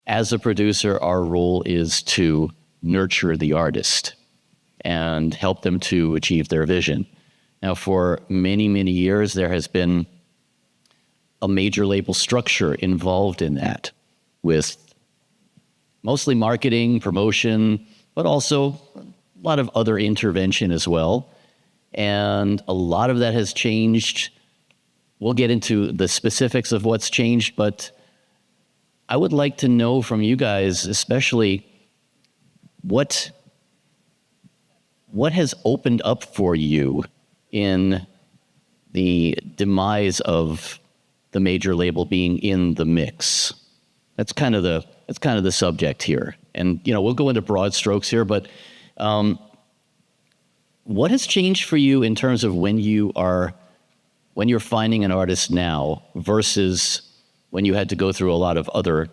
as a producer, our role is to nurture the artist and help them to achieve their vision. Now, for many, many years, there has been a major label structure involved in that, with mostly marketing, promotion, but also a lot of other intervention as well. And a lot of that has changed. We'll get into the specifics of what's changed, but I would like to know from you guys, especially, what has opened up for you in the demise of the major label being in the mix? That's kind of the subject here. And, we'll go into broad strokes here, but what has changed for you in terms of when you're finding an artist now versus when you had to go through a lot of other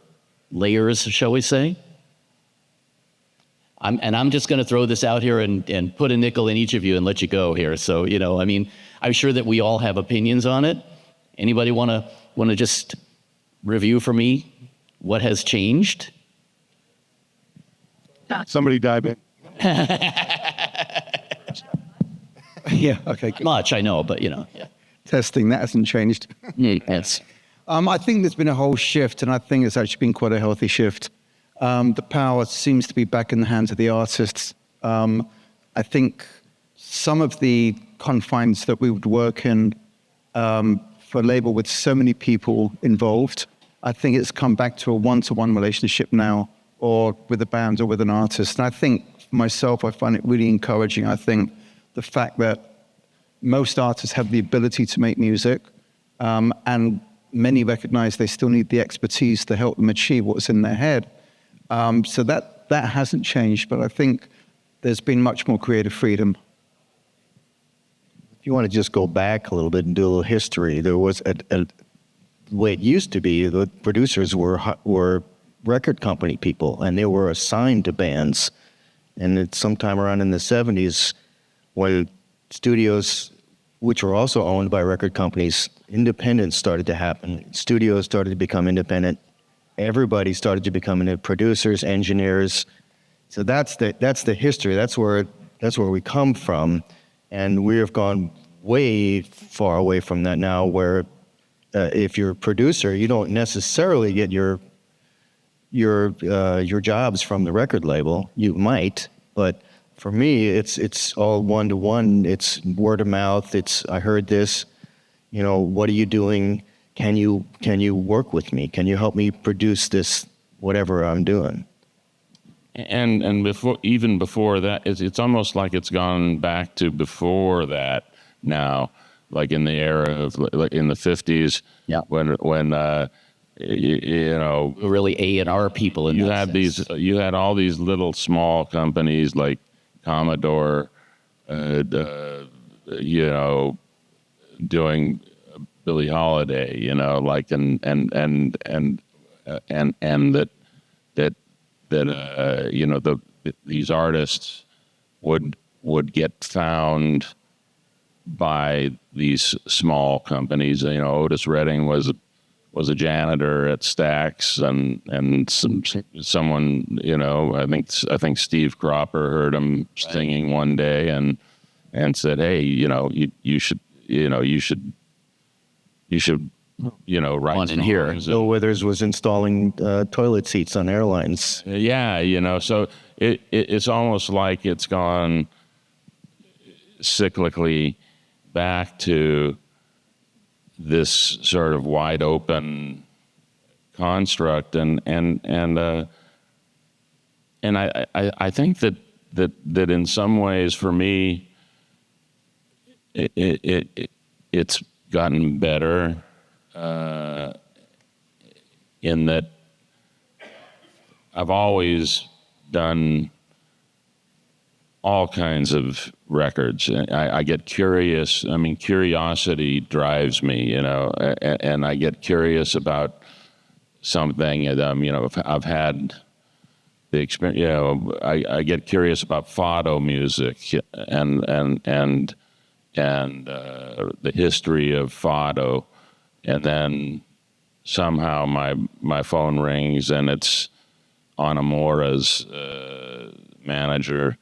layers, shall we say? I'm just going to throw this out here and put a nickel in each of you and let you go here. So, I'm sure that we all have opinions on it. Anybody want to just review for me what has changed? Somebody dive in. Yeah, okay. Good. Much, I know, but, Yeah. Testing, that hasn't changed. Yes. I think there's been a whole shift, and I think it's actually been quite a healthy shift. The power seems to be back in the hands of the artists. I think some of the confines that we would work in for a label with so many people involved, I think it's come back to a one-to-one relationship now, or with a band or with an artist. And I think, for myself, I find it really encouraging. I think the fact that most artists have the ability to make music, and many recognize they still need the expertise to help them achieve what's in their head. So that hasn't changed, but I think there's been much more creative freedom. If you want to just go back a little bit and do a little history, there was the way it used to be, the producers were record company people, and they were assigned to bands. And it's sometime around in the 70s when studios, which were also owned by record companies, independence started to happen. Studios started to become independent. Everybody started to become producers, engineers. So that's the history. That's where we come from, and we have gone way far away from that now. Where if you're a producer, you don't necessarily get your jobs from the record label. You might, but for me, it's all one-to-one. It's word of mouth. It's, I heard this. What are you doing? Can you work with me? Can you help me produce this, whatever I'm doing? And before that, it's almost like it's gone back to before that now, like in the era of, like in the 50s, yeah, when really A&R people in that sense. You had all these little small companies like Commodore, doing Billie Holiday, like and that these artists would get found by these small companies. Otis Redding was a janitor at Stax, and someone, I think Steve Cropper heard him singing one day and said, "Hey, you should write on in here." Bill Withers was installing toilet seats on airlines. Yeah, so it's almost like it's gone cyclically back to this sort of wide open construct, and I think that in some ways for me it's gotten better in that I've always done all kinds of records. I get curious. I mean, curiosity drives me, and I get curious about something. And, I've had the experience. I get curious about fado music and the history of fado, and then somehow my phone rings and it's on Amora's manager,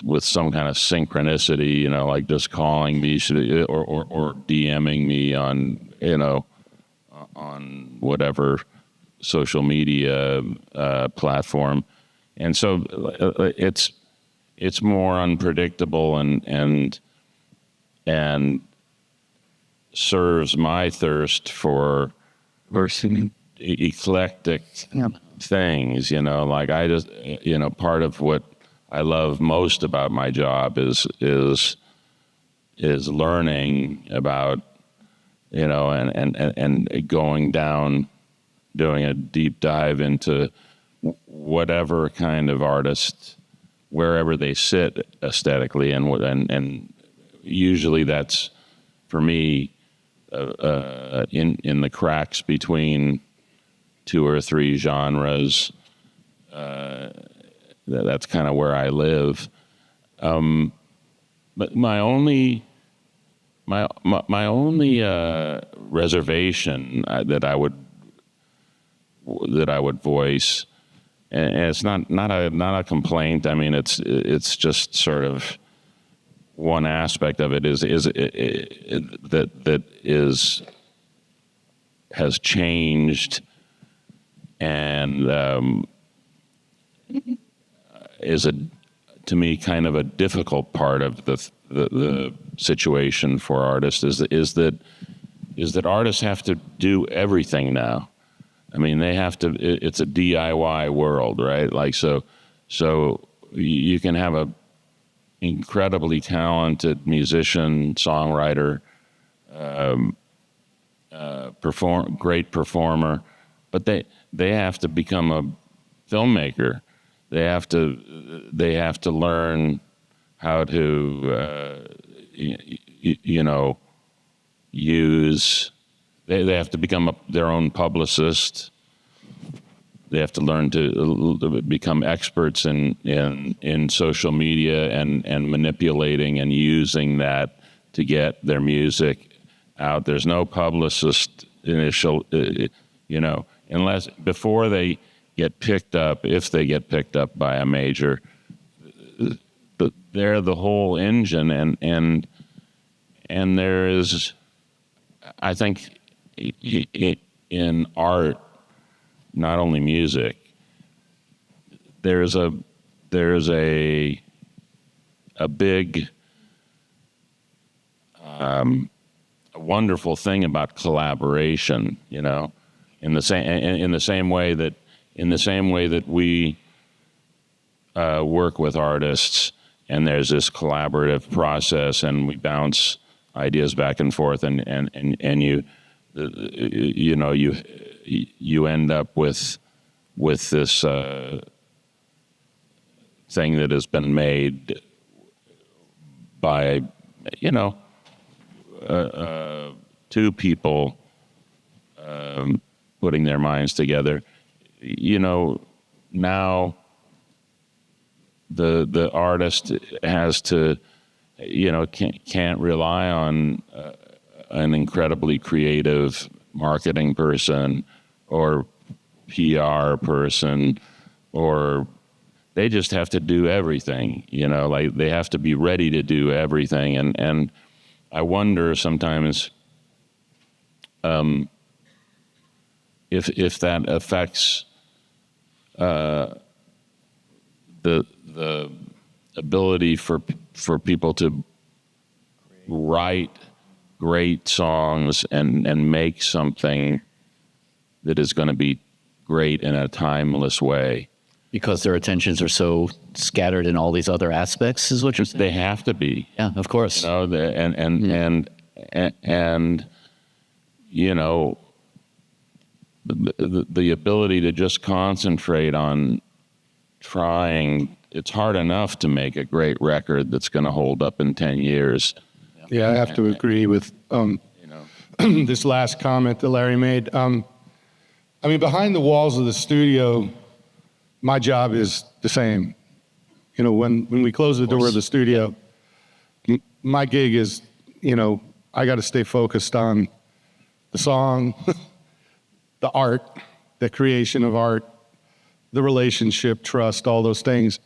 with some kind of synchronicity, like just calling me or DMing me on whatever social media platform, and so it's more unpredictable and serves my thirst for eclectic things. Like I just part of what I love most about my job is learning about and going down, doing a deep dive into whatever kind of artist, wherever they sit aesthetically, and usually that's for me in the cracks between two or three genres. That's kind of where I live. But my only reservation that I would voice, and it's not a complaint. I mean, it's just sort of one aspect of it has changed and is to me kind of a difficult part of the situation for artists is that artists have to do everything now. I mean, they have to. It's a DIY world, right? Like so you can have a incredibly talented musician, songwriter, great performer, but they have to become a filmmaker. They have to learn how to use. They have to become their own publicist. They have to learn to become experts in social media and manipulating and using that to get their music out. There's no publicist unless before they get picked up, if they get picked up by a major, they're the whole engine, and there is, I think, in art, not only music, there's a big, a wonderful thing about collaboration, in the same way that we work with artists, and there's this collaborative process, and we bounce ideas back and forth, and you end up with this thing that has been made by two people putting their minds together. Now the artist has to can't rely on an incredibly creative marketing person or PR person, or they just have to do everything, like they have to be ready to do everything. And I wonder sometimes if that affects the ability for people to write great songs and make something that is going to be great in a timeless way. Because their attentions are so scattered in all these other aspects, is what you're saying? They have to be. Yeah, of course. And the ability to just concentrate on trying. It's hard enough to make a great record that's going to hold up in 10 years. Yeah, I have to agree with this last comment that Larry made. Behind the walls of the studio, my job is the same. When we close the door of the studio, my gig is, I got to stay focused on the song, the art, the creation of art, the relationship, trust, all those things.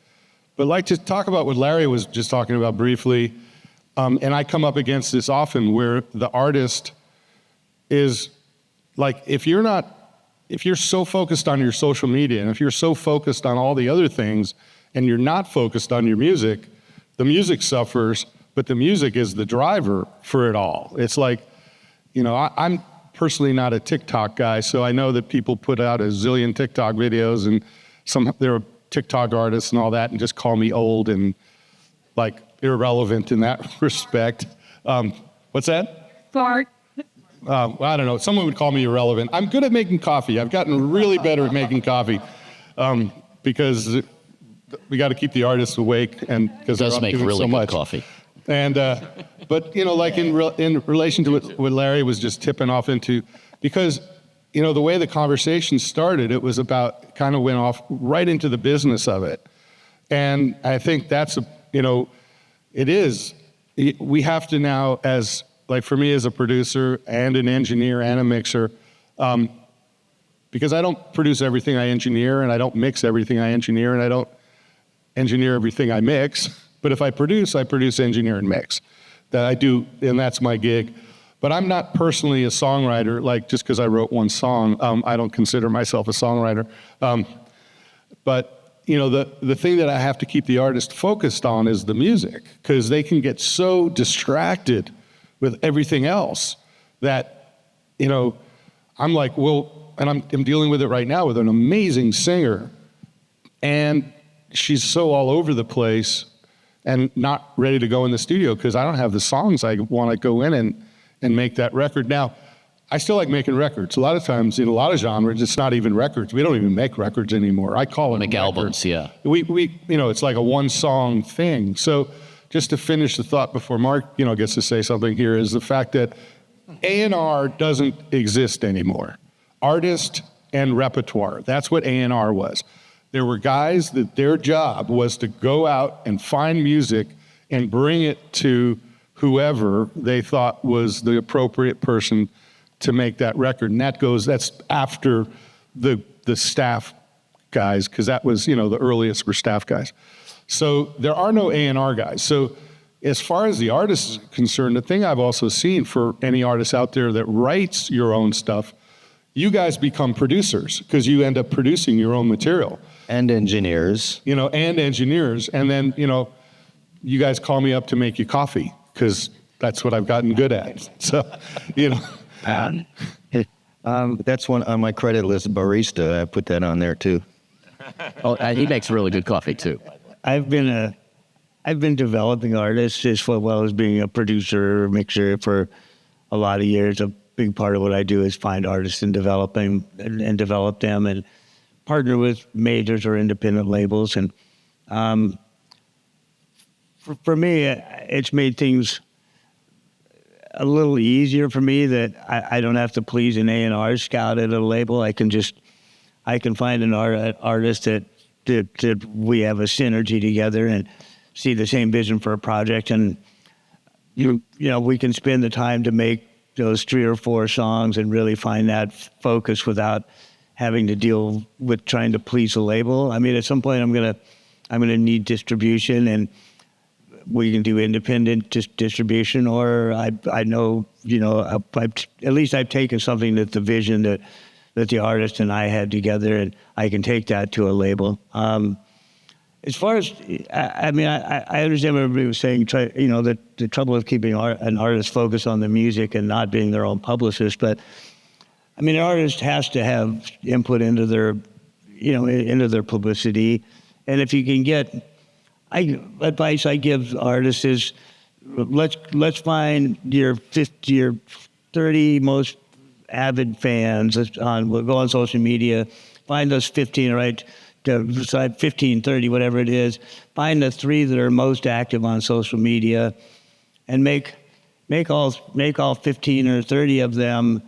But like to talk about what Larry was just talking about briefly, and I come up against this often where the artist is like, if you're so focused on your social media and if you're so focused on all the other things and you're not focused on your music, the music suffers, but the music is the driver for it all. It's like, I'm personally not a TikTok guy, so I know that people put out a zillion TikTok videos and there are TikTok artists and all that and just call me old and like irrelevant in that respect. What's that? Fart. Well, I don't know. Someone would call me irrelevant. I'm good at making coffee. I've gotten really better at making coffee because we got to keep the artists awake and because Does make doing really so good much. coffee. And but like in relation to what Larry was just tipping off into, because the way the conversation started, it was about kind of went off right into the business of it, and I think that's it is. We have to now, as like for me as a producer and an engineer and a mixer, because I don't produce everything I engineer and I don't mix everything I engineer and I don't engineer everything I mix. But if I produce, engineer, and mix. That I do, and that's my gig. But I'm not personally a songwriter, like just because I wrote one song, I don't consider myself a songwriter. But the thing that I have to keep the artist focused on is the music, because they can get so distracted with everything else that, I'm like, well, and I'm dealing with it right now with an amazing singer, and she's so all over the place and not ready to go in the studio because I don't have the songs I want to go in and make that record. Now, I still like making records. A lot of times in a lot of genres, it's not even records. We don't even make records anymore. I call it Make albums, yeah. We it's like a one song thing. So just to finish the thought before Mark, gets to say something here is the fact that A&R doesn't exist anymore. Artist and repertoire. That's what A&R was. There were guys that their job was to go out and find music and bring it to whoever they thought was the appropriate person to make that record. And that's after the staff guys, because that was, the earliest were staff guys. So there are no A&R guys. So as far as the artist is concerned, the thing I've also seen for any artist out there that writes your own stuff, you guys become producers because you end up producing your own material. And engineers. And engineers. And then, you guys call me up to make you coffee because that's what I've gotten good at. So, That's one on my credit list, barista. I put that on there too. Oh, and he makes really good coffee too. I've been developing artists as well as being a producer, mixer for a lot of years. A big part of what I do is find artists and develop them and partner with majors or independent labels. And for me, it's made things a little easier for me that I don't have to please an A&R scout at a label. I can find an artist that we have a synergy together and see the same vision for a project, and we can spend the time to make those 3 or 4 songs and really find that focus without having to deal with trying to please a label. I mean, at some point I'm gonna need distribution, and we can do independent distribution, or I know, at least I've taken something that the vision that the artist and I had together, and I can take that to a label. As far as, I understand what everybody was saying, that the trouble with keeping an artist focused on the music and not being their own publicist, but an artist has to have input into their publicity. And if you can get, advice I give artists is, let's find your 50 or 30 most avid fans we'll go on social media, find those 15, right? Decide 15, 30, whatever it is. Find the 3 that are most active on social media, and make all 15 or 30 of them.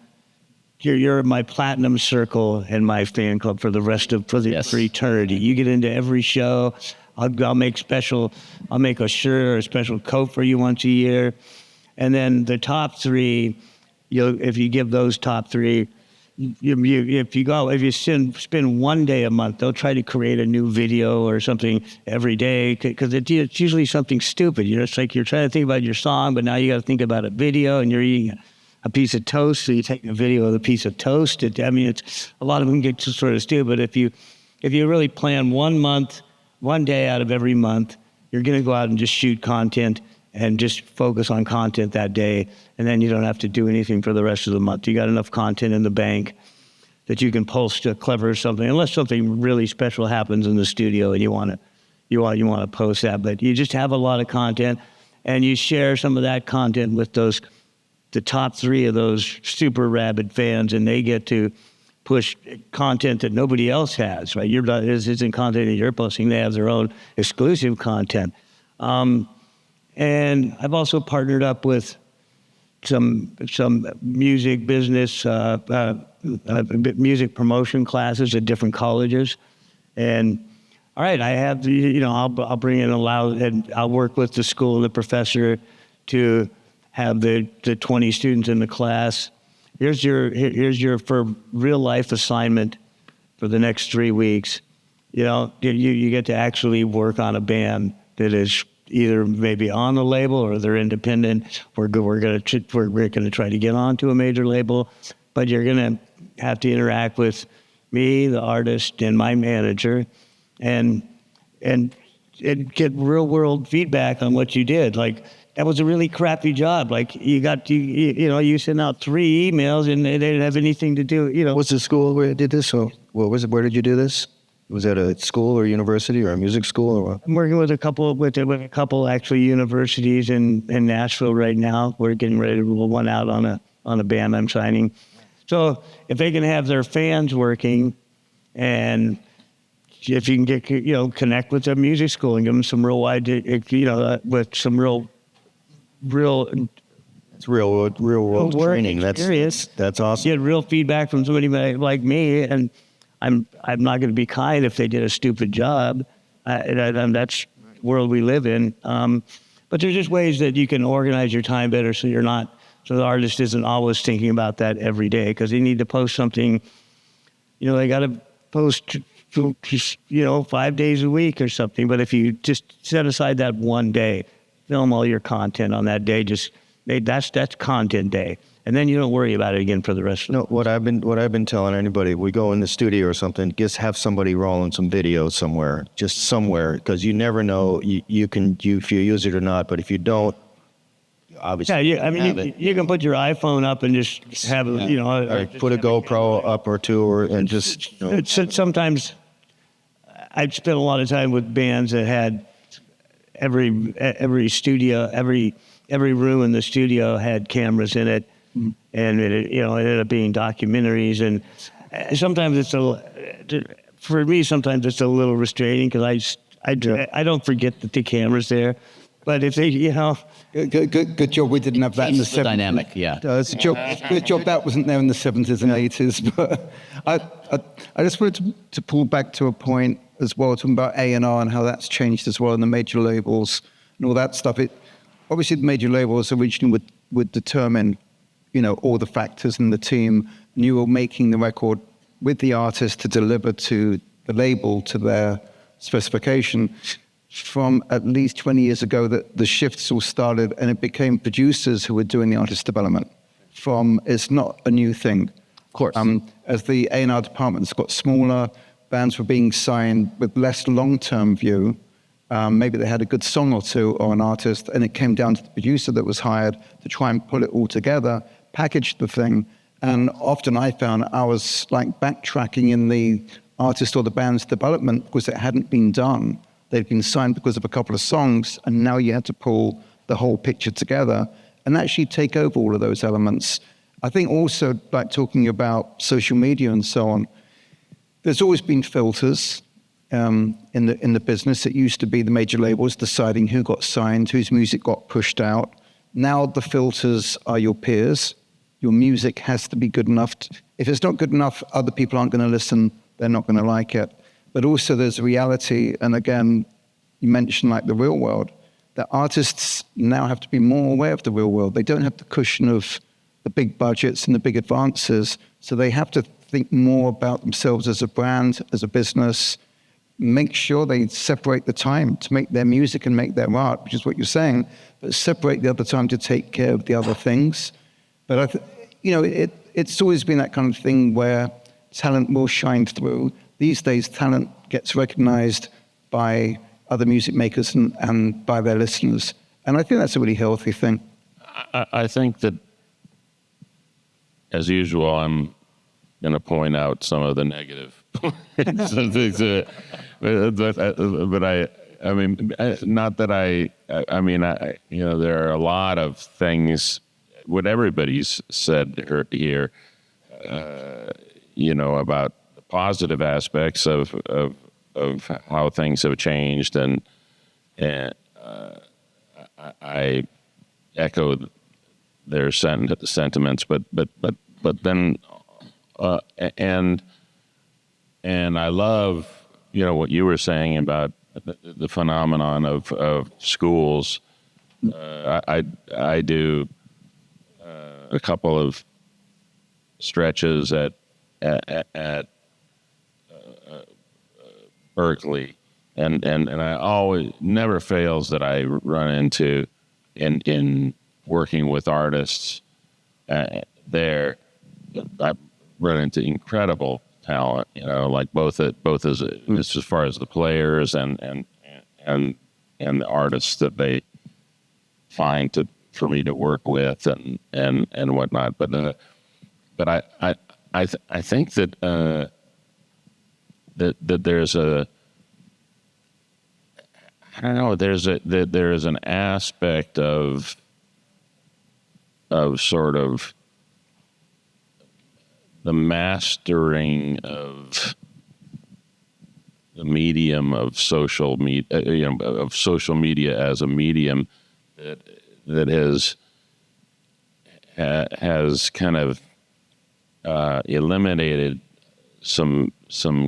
You're my platinum circle and my fan club for the for eternity. You get into every show. I'll make a shirt or a special coat for you once a year, and then the top 3. If you give those top 3 if you spend one day a month, they'll try to create a new video or something every day because it's usually something stupid. It's like you're trying to think about your song, but now you got to think about a video, and you're eating a piece of toast, so you take a video of the piece of toast. It's a lot of them get sort of stupid. If you really plan 1 month, 1 day out of every month, you're going to go out and just shoot content and just focus on content that day, and then you don't have to do anything for the rest of the month. You got enough content in the bank that you can post a clever something, unless something really special happens in the studio and you want to post that. But you just have a lot of content, and you share some of that content with the top 3 of those super rabid fans, and they get to push content that nobody else has, right? This isn't content that you're posting. They have their own exclusive content. And I've also partnered up with some music business, music promotion classes at different colleges. And all right, I have I'll bring in and I'll work with the school and the professor to have the 20 students in the class. Here's your for real life assignment for the next 3 weeks. You get to actually work on a band that is either maybe on the label or they're independent. We're going to try to get onto a major label, but you're going to have to interact with me, the artist, and my manager, and get real world feedback on what you did. Like, that was a really crappy job. Like, you sent out 3 emails and they didn't have anything to do. What's the school where you did this? Or what was it? Where did you do this? Was that a school or university or a music school or what? I'm working with a couple actually universities in Nashville right now. We're getting ready to roll one out on a band I'm signing. So if they can have their fans working, and if you can get connect with a music school and give them some real wide with some real It's real world work training. experience. That's awesome. Get real feedback from somebody like me, and I'm not going to be kind if they did a stupid job. And that's the world we live in. But there's just ways that you can organize your time better, so the artist isn't always thinking about that every day, because they need to post something. They got to post 5 days a week or something. But if you just set aside that one day, film all your content on that day, that's content day. And then you don't worry about it again for the rest of the What I've been telling anybody, we go in the studio or something, just have somebody rolling some video somewhere, because you never know. You can if you use it or not, but if you don't, obviously. Yeah, you can put your iPhone up and just have or put a GoPro up or two, and just. Sometimes I've spent a lot of time with bands that had every studio, every room in the studio had cameras in it. And it ended up being documentaries, and sometimes for me, sometimes it's a little restraining, because I don't forget that the camera's there. But if they, Good job we didn't have that in the 70s. Dynamic, yeah. It's a good job that wasn't there in the 70s and 80s. But I just wanted to pull back to a point as well, talking about A&R and how that's changed as well, and the major labels and all that stuff. Obviously, the major labels originally would determine all the factors in the team, and you were making the record with the artist to deliver to the label to their specification. From at least 20 years ago, that the shifts all started, and it became producers who were doing the artist development. It's not a new thing. Of course. As the A&R departments got smaller, bands were being signed with less long-term view. Maybe they had a good song or two or an artist, and it came down to the producer that was hired to try and put it all together, package the thing. And often I found I was like backtracking in the artist or the band's development because it hadn't been done. They'd been signed because of a couple of songs, and now you had to pull the whole picture together and actually take over all of those elements. I think also, like talking about social media and so on, there's always been filters in the business. It used to be the major labels deciding who got signed, whose music got pushed out. Now the filters are your peers. Your music has to be good enough. If it's not good enough, other people aren't going to listen. They're not going to like it. But also there's reality. And again, you mentioned like the real world, that artists now have to be more aware of the real world. They don't have the cushion of the big budgets and the big advances. So they have to think more about themselves as a brand, as a business, make sure they separate the time to make their music and make their art, which is what you're saying, but separate the other time to take care of the other things. But it's always been that kind of thing where talent will shine through. These days, talent gets recognized by other music makers and by their listeners. And I think that's a really healthy thing. I think that, as usual, I'm going to point out some of the negative points. but I mean, not that I mean, there are a lot of things, what everybody's said here, about the positive aspects of how things have changed, and I echo their sentiments, but then and I love what you were saying about the phenomenon of schools. I do a couple of stretches at Berkeley, and I always never fails that I run into in working with artists there. I run into incredible talent, like both as far as the players and the artists that they find for me to work with and whatnot. But I think that that there's there is an aspect of sort of the mastering of the medium of social media, of social media as a medium that has kind of eliminated some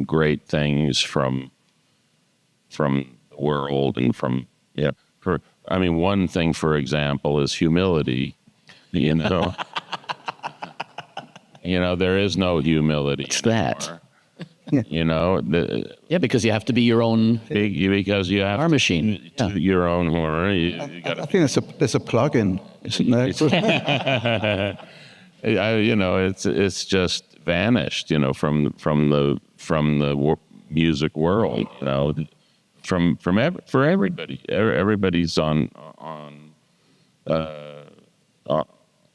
great things from the world and from one thing, for example, is humility. There is no humility. It's that. Anymore. Because you have to be your own because you have car machine. your own horror. I think there's a plug-in, isn't there? It's just vanished, from the music world, for everybody. Everybody's on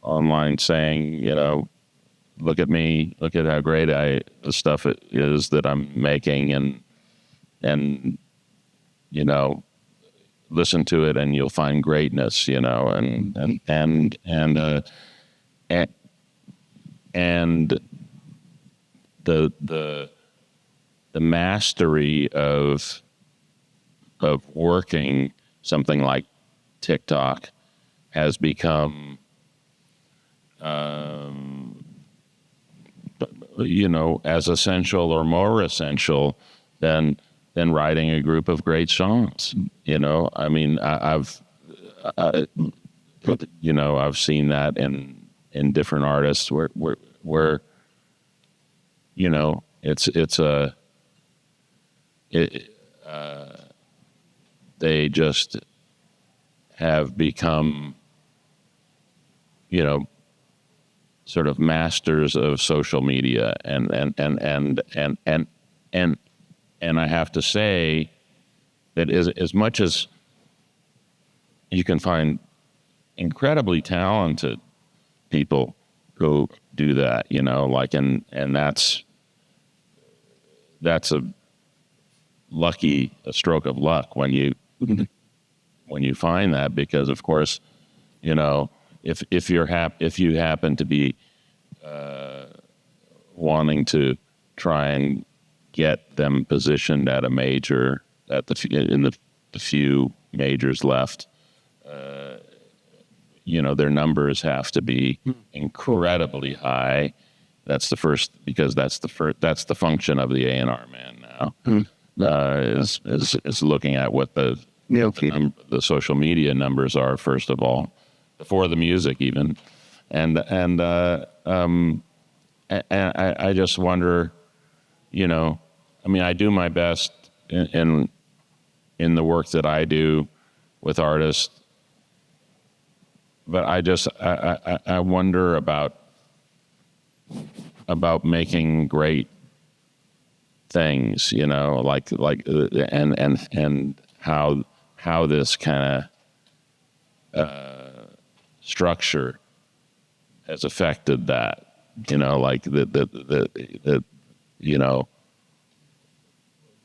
online saying, look at me, look at how great the stuff it is that I'm making, and listen to it and you'll find greatness, and the mastery of working something like TikTok has become as essential or more essential than writing a group of great songs. I mean, I've seen that in different artists where they just have become sort of masters of social media, and I have to say that as much as you can find incredibly talented people who do that, and that's a stroke of luck when you find that, because of course, if you happen to be wanting to try and get them positioned at a major in the few majors left, their numbers have to be incredibly high. That's the first, because that's the function of the A&R man now, is looking at what the social media numbers are, first of all, before the music even. I just wonder, you know, I mean, I do my best in the work that I do with artists, but I wonder about making great things, you know, like and how this kind of structure has affected that, you know, like the you know,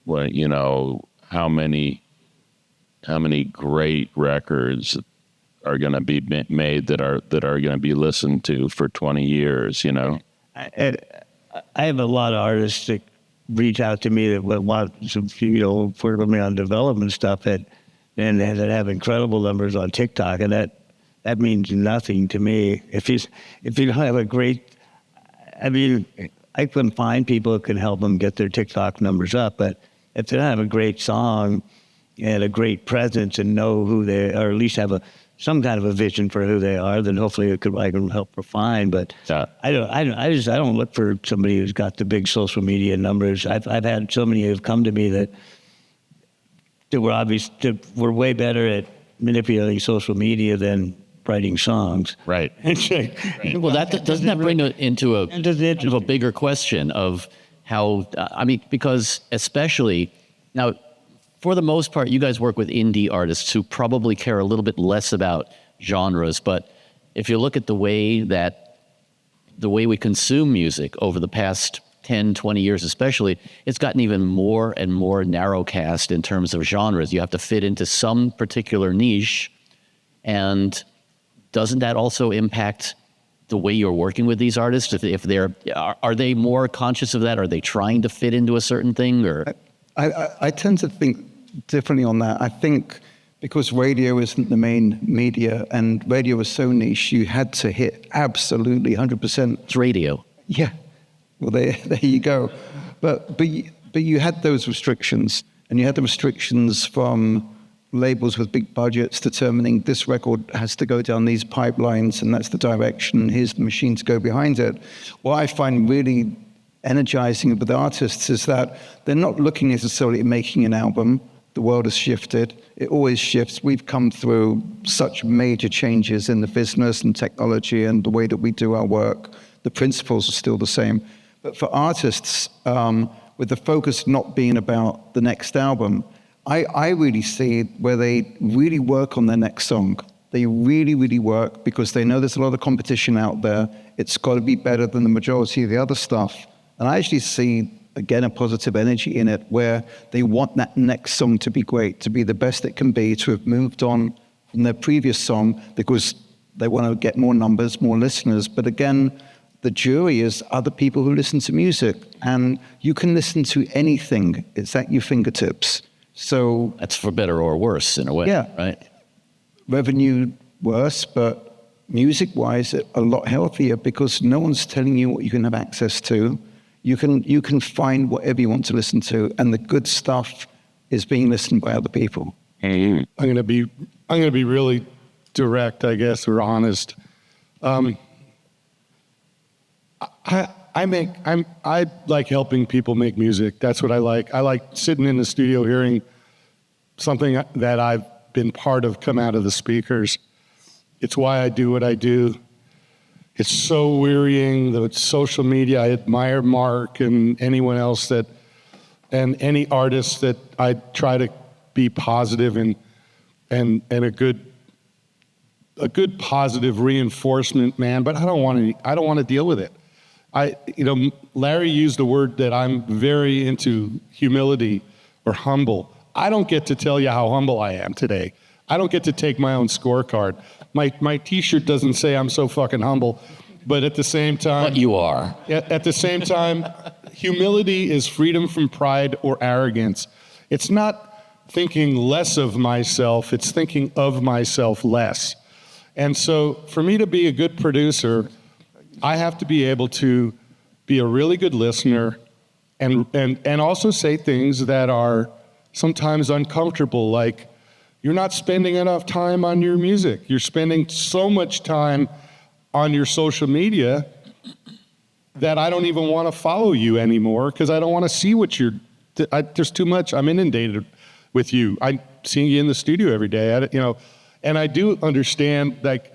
well, you know, how many great records are going to be made that are going to be listened to for 20 years, you know. I have a lot of artists that reach out to me that want some, you know, work with me on development stuff and that have incredible numbers on TikTok, and that means nothing to me. If you don't have a great, I mean, I can find people who can help them get their TikTok numbers up, but if they don't have a great song and a great presence and know who they are, or at least have some kind of a vision for who they are, then hopefully I can help refine. But I don't look for somebody who's got the big social media numbers. I've had so many who've come to me that were way better at manipulating social media than writing songs. Right. Well, doesn't that bring it into a bigger question of how, I mean, because especially now, for the most part, you guys work with indie artists who probably care a little bit less about genres. But if you look at the way we consume music over the past 10, 20 years especially, it's gotten even more and more narrowcast in terms of genres. You have to fit into some particular niche. And doesn't that also impact the way you're working with these artists? If are they more conscious of that? Are they trying to fit into a certain thing? Or I tend to think differently on that. I think because radio isn't the main media and radio was so niche, you had to hit absolutely 100%. It's radio. Yeah. Well, there you go. But you had those restrictions, and you had the restrictions from labels with big budgets determining this record has to go down these pipelines and that's the direction, here's the machine to go behind it. What I find really energizing with artists is that they're not looking necessarily at making an album. The world has shifted. It always shifts. We've come through such major changes in the business and technology and the way that we do our work. The principles are still the same. But for artists, with the focus not being about the next album, I really see where they really work on their next song. They really, really work because they know there's a lot of competition out there. It's got to be better than the majority of the other stuff. And I actually see, again, a positive energy in it where they want that next song to be great, to be the best it can be, to have moved on from their previous song because they want to get more numbers, more listeners. But again, the jury is other people who listen to music. And you can listen to anything. It's at your fingertips. So that's for better or worse in a way, yeah, right? Revenue worse, but music-wise, a lot healthier because no one's telling you what you can have access to. You can find whatever you want to listen to, and the good stuff is being listened by other people. I'm gonna be really direct, I guess, or honest. I like helping people make music. That's what I like. I like sitting in the studio hearing something that I've been part of come out of the speakers. It's why I do what I do. It's so wearying, the social media. I admire Mark and anyone else and any artist that I try to be positive and a good positive reinforcement, man. But I don't want to deal with it. Larry used a word that I'm very into, humility or humble. I don't get to tell you how humble I am today. I don't get to take my own scorecard. My T-shirt doesn't say I'm so fucking humble, but at the same time... But you are. At the same time, humility is freedom from pride or arrogance. It's not thinking less of myself, it's thinking of myself less. And so for me to be a good producer, I have to be able to be a really good listener and also say things that are sometimes uncomfortable, like, you're not spending enough time on your music. You're spending so much time on your social media that I don't even want to follow you anymore because I don't want to see what you're. There's too much. I'm inundated with you. I'm seeing you in the studio every day. And I do understand like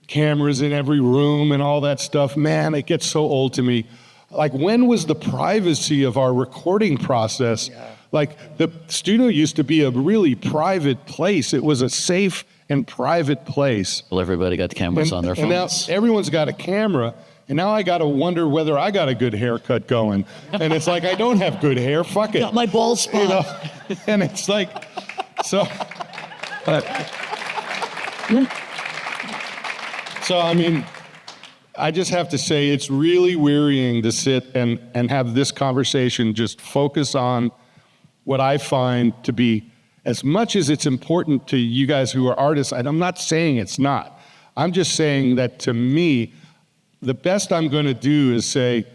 cameras in every room and all that stuff. Man, it gets so old to me. Like, when was the privacy of our recording process? Yeah. Like, the studio used to be a really private place. It was a safe and private place. Well, everybody got cameras on their phones. And now everyone's got a camera, and now I got to wonder whether I got a good haircut going. And it's like, I don't have good hair. Fuck it. Got my bald spot. And it's like, so. So, I mean, I just have to say it's really wearying to sit and have this conversation just focus on what I find to be, as much as it's important to you guys who are artists, and I'm not saying it's not. I'm just saying that to me, the best I'm going to do is say,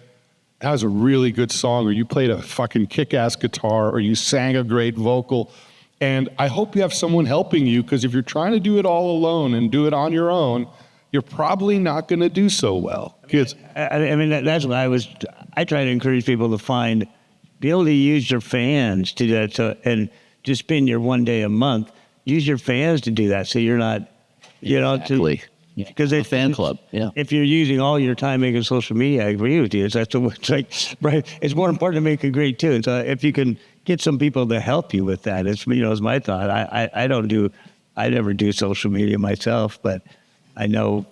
that was a really good song, or you played a fucking kick-ass guitar, or you sang a great vocal. And I hope you have someone helping you, because if you're trying to do it all alone and do it on your own, you're probably not going to do so well. I mean, that's what I try to encourage people to be able to use your fans to do that. So, and just spend your one day a month, use your fans to do that. So you're not, exactly. Because a fan club. Yeah. If you're using all your time making social media, I agree with you. It's more important to make a great tune. So if you can get some people to help you with that, it's my thought. I never do social media myself, but I know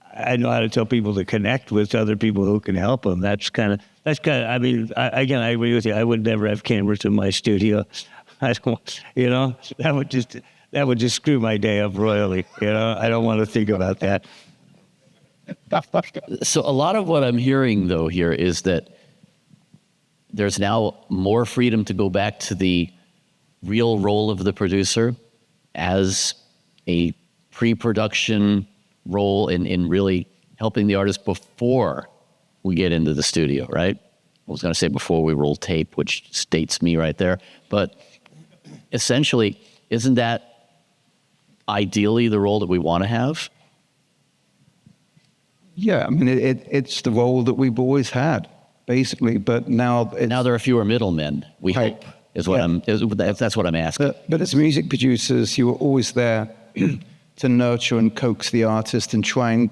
how to tell people to connect with other people who can help them. I mean, I agree with you. I would never have cameras in my studio. That would just screw my day up royally. I don't want to think about that. So a lot of what I'm hearing though here is that there's now more freedom to go back to the real role of the producer as a pre-production role in really helping the artist before we get into the studio, right? I was going to say before we roll tape, which states me right there. But essentially, isn't that ideally the role that we want to have? Yeah, I mean, it's the role that we've always had, basically. But now there are fewer middlemen, we hope, is what that's what I'm asking. But as music producers, you were always there to nurture and coax the artist and try and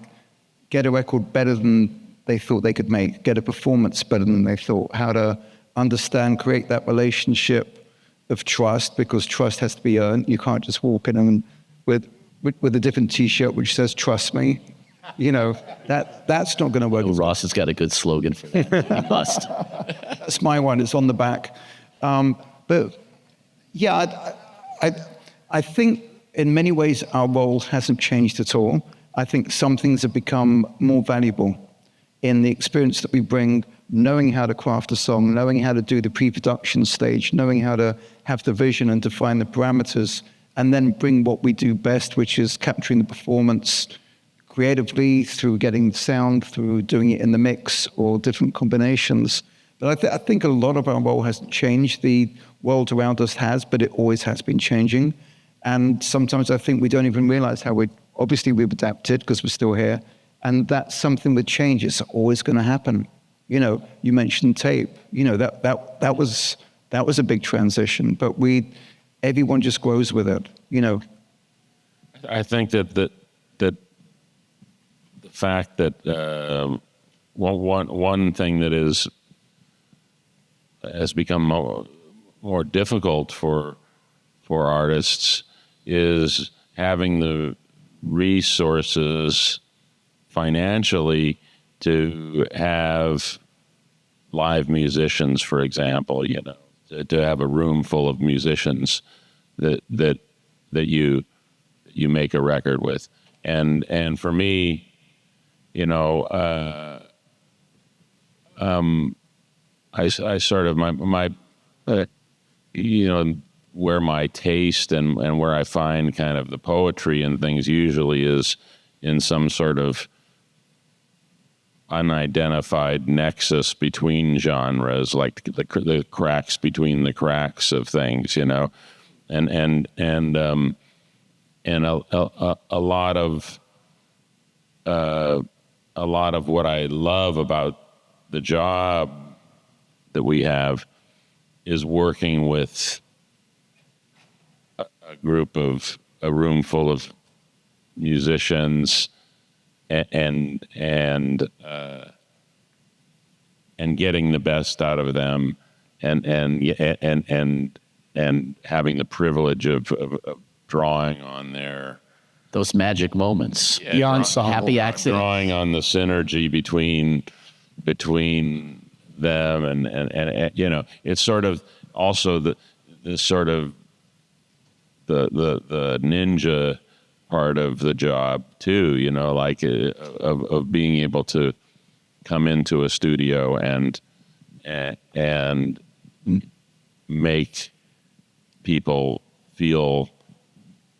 get a record better than they thought they could make, get a performance better than they thought, how to understand, create that relationship of trust, because trust has to be earned. You can't just walk in and with a different T-shirt which says, "Trust me." That's not going to work. Oh, Ross has got a good slogan for that. He must. That's my one. It's on the back. But yeah, I think in many ways our role hasn't changed at all. I think some things have become more valuable in the experience that we bring, knowing how to craft a song, knowing how to do the pre-production stage, knowing how to have the vision and define the parameters, and then bring what we do best, which is capturing the performance creatively through getting sound, through doing it in the mix or different combinations. But I think a lot of our role hasn't changed. The world around us has, but it always has been changing. And sometimes I think we don't even realize how we've adapted because we're still here. And that's something with change. It's always going to happen. You mentioned tape. That was a big transition, but everyone just grows with it. I think that the fact that one thing that has become more difficult for artists is having the resources financially to have live musicians, for example, to have a room full of musicians that you make a record with. And for me, I sort of my where my taste and where I find kind of the poetry and things usually is in some sort of unidentified nexus between genres, like the cracks between the cracks of things, and a lot of a lot of what I love about the job that we have is working with a room full of musicians and getting the best out of them and having the privilege of drawing on their Those magic moments. The ensemble. Happy accident. drawing on the synergy between them and you know, it's sort of also the sort of the ninja part of the job too, you know, like of being able to come into a studio and make people feel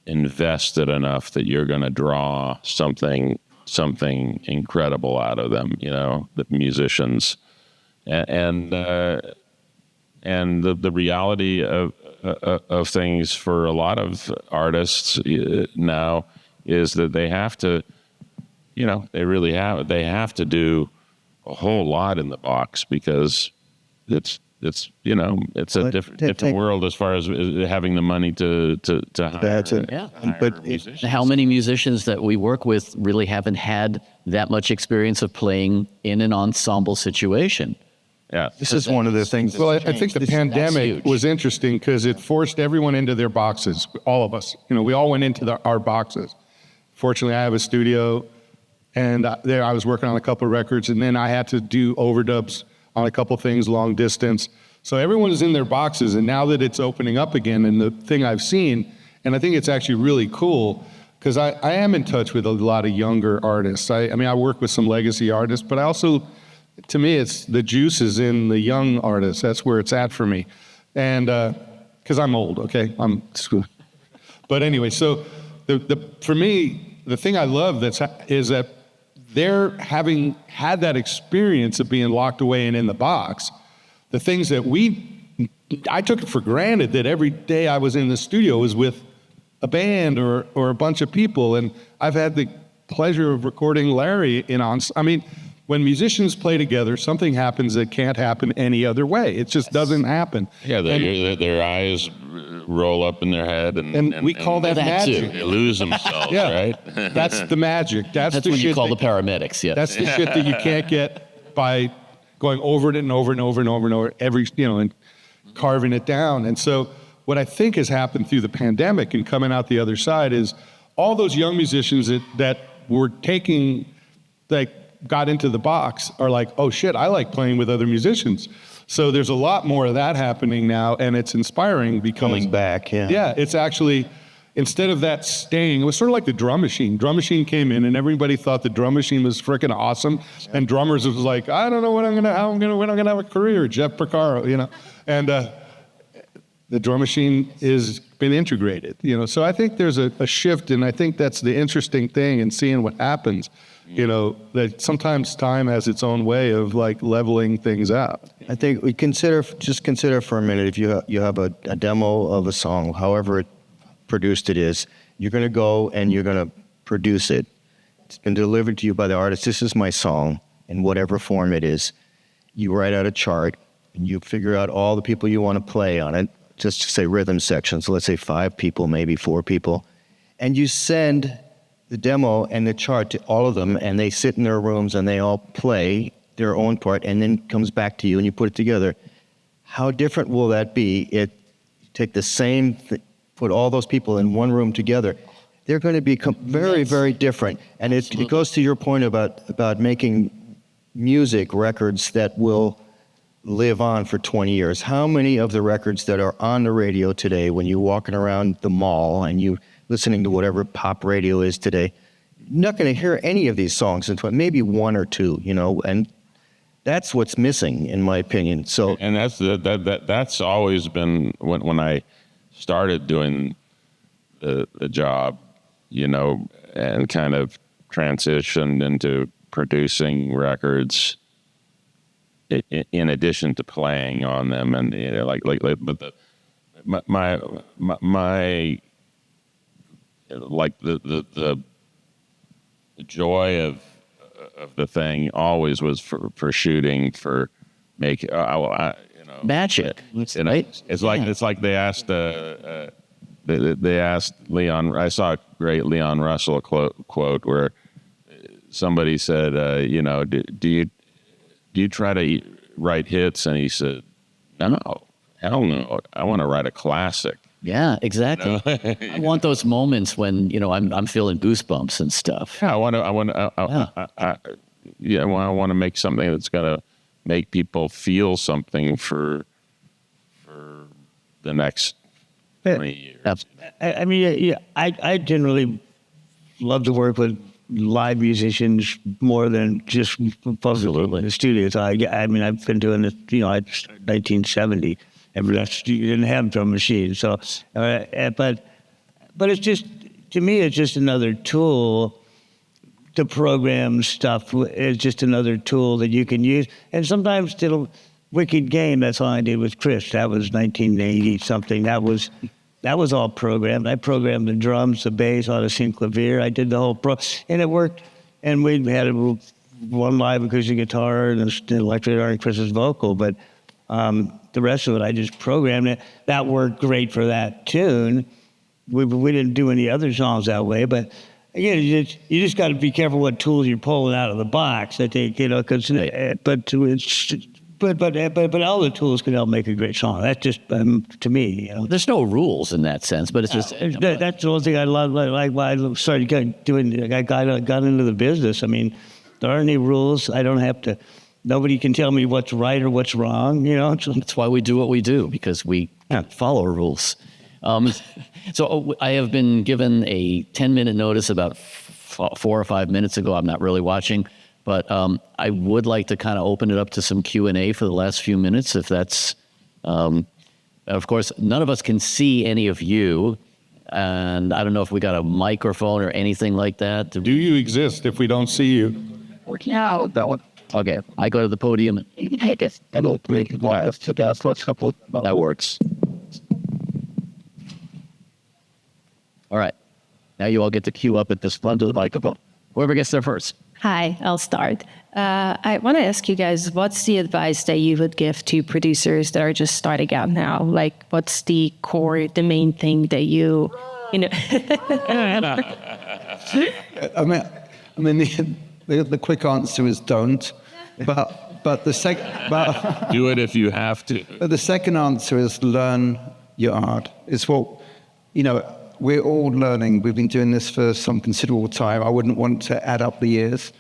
invested enough that you're going to draw something incredible out of them, you know, the musicians, and the reality of things for a lot of artists now is that they have to, you know, they have to do a whole lot in the box because it's you know, it's a different world as far as having the money to hire. That's it. Yeah. But How many musicians that we work with really haven't had that much experience of playing in an ensemble situation? Yeah. this is one of the things. Well, I think the That's pandemic huge. was interesting because it forced everyone into their boxes, all of us. You know, we all went into our boxes. Fortunately, I have a studio, and there I was working on a couple of records, and then I had to do overdubs on a couple things, long distance. So everyone is in their boxes, and now that it's opening up again, and the thing I've seen, and I think it's actually really cool, because I am in touch with a lot of younger artists. I mean, I work with some legacy artists, but I also, to me, it's the juice is in the young artists. That's where it's at for me. And because I'm old, okay? But anyway, so for me, the thing I love is that they're having had that experience of being locked away and in the box. The things that I took it for granted that every day I was in the studio was with a band or a bunch of people. And I've had the pleasure of recording Larry I mean, when musicians play together, something happens that can't happen any other way. It just doesn't happen. Yeah, their eyes roll up in their head, And we call that that too. magic. they lose themselves, Yeah. right? That's the magic. That's That's the when shit you call that- the paramedics, yeah. That's the shit that you can't get by going over it and over and over and over and over and carving it down. And so what I think has happened through the pandemic and coming out the other side is all those young musicians that were got into the box are like, oh shit, I like playing with other musicians. So there's a lot more of that happening now, and it's inspiring because Coming back, yeah. Yeah, it's actually, instead of that staying, it was sort of like the drum machine. Drum machine came in and everybody thought the drum machine was freaking awesome. And drummers was like, I don't know when I'm gonna have a career, Jeff Porcaro, you know. And the drum machine is been integrated, you know. So I think there's a shift, and I think that's the interesting thing in seeing what happens, you know, that sometimes time has its own way of like leveling things out. I think we consider for a minute, if you have a demo of a song, however produced it is, you're going to go and you're going to produce it. It's been delivered to you by the artist. This is my song in whatever form it is. You write out a chart and you figure out all the people you want to play on it. Just to say rhythm sections, let's say 5 people, maybe 4 people. And you send the demo and the chart to all of them, and they sit in their rooms and they all play their own part, and then comes back to you and you put it together. How different will that be? Take the same, put all those people in one room together. They're going to be very, very different. And it goes to your point about making music records that will live on for 20 years. How many of the records that are on the radio today, when you're walking around the mall and you listening to whatever pop radio is today, you're not going to hear any of these songs in maybe 1 or 2, you know, and that's what's missing, in my opinion. So, And that's always been when I started doing the job, you know, and kind of transitioned into producing records in addition to playing on them, and you know, but my like the joy of the thing always was for shooting, for make you know, Magic, right? It's like they asked they asked Leon. I saw a great Leon Russell quote where somebody said, you know, do you try to write hits? And he said, no, hell no. I want to write a classic. Yeah, exactly. I want those moments when, you know, I'm feeling goosebumps and stuff. Yeah, I want to make something that's gonna make people feel something for the next 20 years. I mean, yeah, I generally love to work with live musicians more than just Absolutely. in the studio. So I mean, I've been doing this, you know, I started 1970. And you didn't have drum machines. So, but it's just, to me, it's just another tool to program stuff. It's just another tool that you can use. And sometimes Wicked Game, that's all I did with Chris. That was 1980 something. That was all programmed. I programmed the drums, the bass, on a synclavier. I did the whole and it worked. And we had one live acoustic guitar and an electric guitar and Chris's vocal, but the rest of it, I just programmed it. That worked great for that tune. We didn't do any other songs that way, but again, you just got to be careful what tools you're pulling out of the box. I think, you know, because but all the tools can help make a great song. That's just to me. You know, There's no rules in that sense, but it's just that's the one thing I love. Like why I started doing. I got into the business. I mean, there aren't any rules. I don't have to. Nobody can tell me what's right or what's wrong, you know. that's why we do what we do, because we follow rules. So I have been given a 10-minute notice about 4 or 5 minutes ago. I'm not really watching, but I would like to kind of open it up to some Q&A for the last few minutes, if that's... of course, none of us can see any of you, and I don't know if we got a microphone or anything like that. Do you exist if we don't see you? Yeah, that one. Okay, I go to the podium. That works. All right. Now you all get to queue up at this front of the microphone. Whoever gets there first. Hi, I'll start. I want to ask you guys, what's the advice that you would give to producers that are just starting out now? Like, what's the main thing that you know? I mean, the quick answer is don't. But the second, Do it if you have to. but the second answer is learn your art. It's what, you know, we're all learning. We've been doing this for some considerable time. I wouldn't want to add up the years,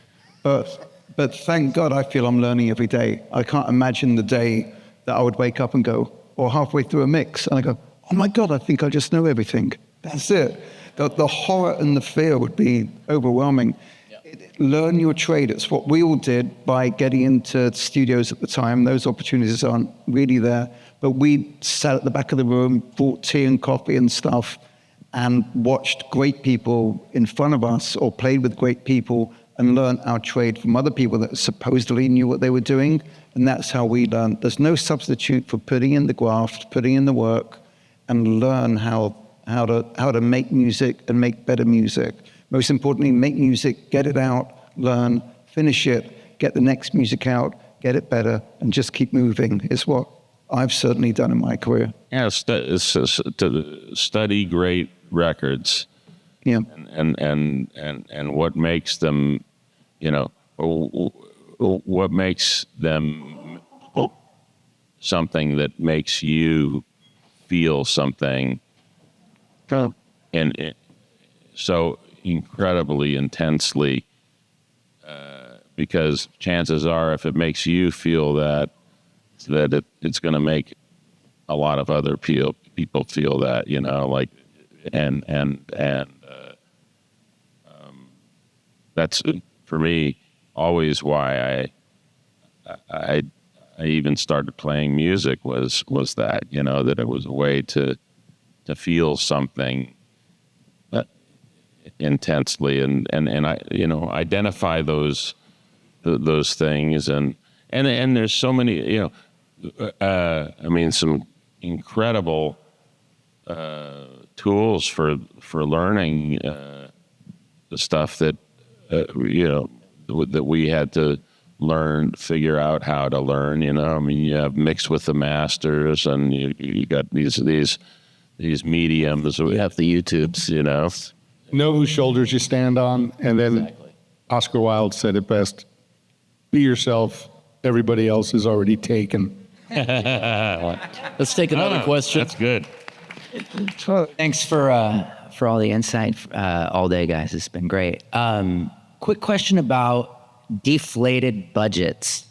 but thank God I feel I'm learning every day. I can't imagine the day that I would wake up and go, or halfway through a mix, and I go, oh my God, I think I just know everything. That's it. The horror and the fear would be overwhelming. Learn your trade. It's what we all did by getting into studios at the time. Those opportunities aren't really there. But we sat at the back of the room, bought tea and coffee and stuff, and watched great people in front of us or played with great people and learned our trade from other people that supposedly knew what they were doing. And that's how we learned. There's no substitute for putting in the graft, putting in the work, and learn how to make music and make better music. Most importantly, make music, get it out, learn, finish it, get the next music out, get it better, and just keep moving is what I've certainly done in my career. Yeah, to study great records. Yeah. And what makes them, you know, what makes them something that makes you feel something, and so incredibly intensely, because chances are, if it makes you feel that it's going to make a lot of other people feel that, you know, like, and that's for me always why I even started playing music was that, you know, that it was a way to feel something intensely and I, you know, identify those things and there's so many, you know, I mean, some incredible tools for learning the stuff that that we had to figure out how to learn. I mean, you have mixed with the masters, and you got these mediums. You have the YouTubes, Know whose shoulders you stand on, and then Oscar Wilde said it best: "Be yourself. Everybody else is already taken." Let's take another question. That's good. Thanks for all the insight all day, guys. It's been great. Quick question about deflated budgets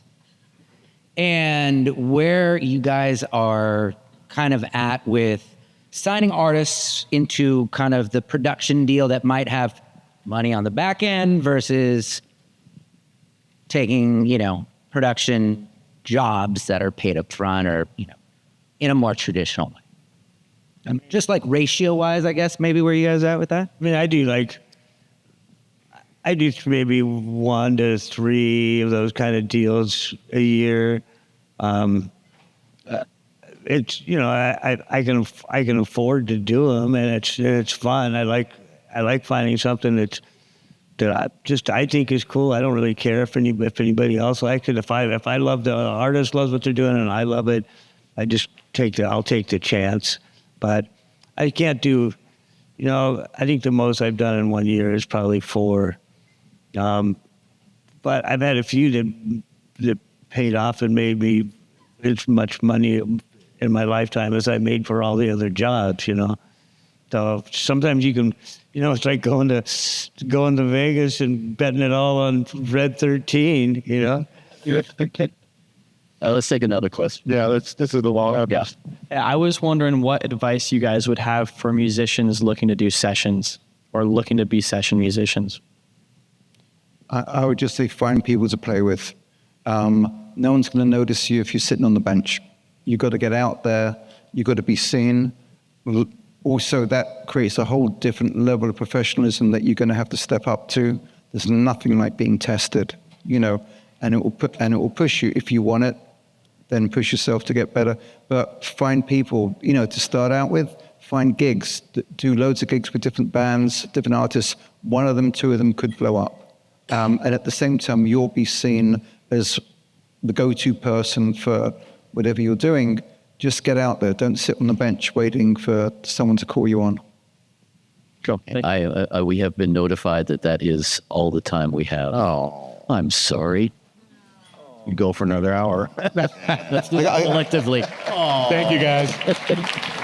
and where you guys are kind of at with signing artists into kind of the production deal that might have money on the back end versus taking, production jobs that are paid up front or, in a more traditional way. Just like ratio-wise, I guess, maybe where you guys at with that? I mean, I do maybe 1 to 3 of those kind of deals a year. It's I can afford to do them, and it's fun. I like finding something that I think is cool. I don't really care if anybody else likes it. If I love the artist loves what they're doing and I love it, I'll take the chance. But I can't do. I think the most I've done in 1 year is probably 4. But I've had a few that paid off and made me as much money in my lifetime as I made for all the other jobs, So sometimes you can, it's like going to Vegas and betting it all on Red 13, Let's take another question. Yeah, this is the long. Yeah. I was wondering what advice you guys would have for musicians looking to do sessions or looking to be session musicians. I would just say find people to play with. No one's going to notice you if you're sitting on the bench. You've got to get out there. You've got to be seen. Also, that creates a whole different level of professionalism that you're going to have to step up to. There's nothing like being tested, and it will push you. If you want it, then push yourself to get better. But find people, to start out with. Find gigs. Do loads of gigs with different bands, different artists. 1 of them, 2 of them could blow up. And at the same time, you'll be seen as the go-to person for whatever you're doing. Just get out there. Don't sit on the bench waiting for someone to call you on. Cool. We have been notified that is all the time we have. Oh, I'm sorry. you go for another hour. Let's do it collectively. Thank you, guys.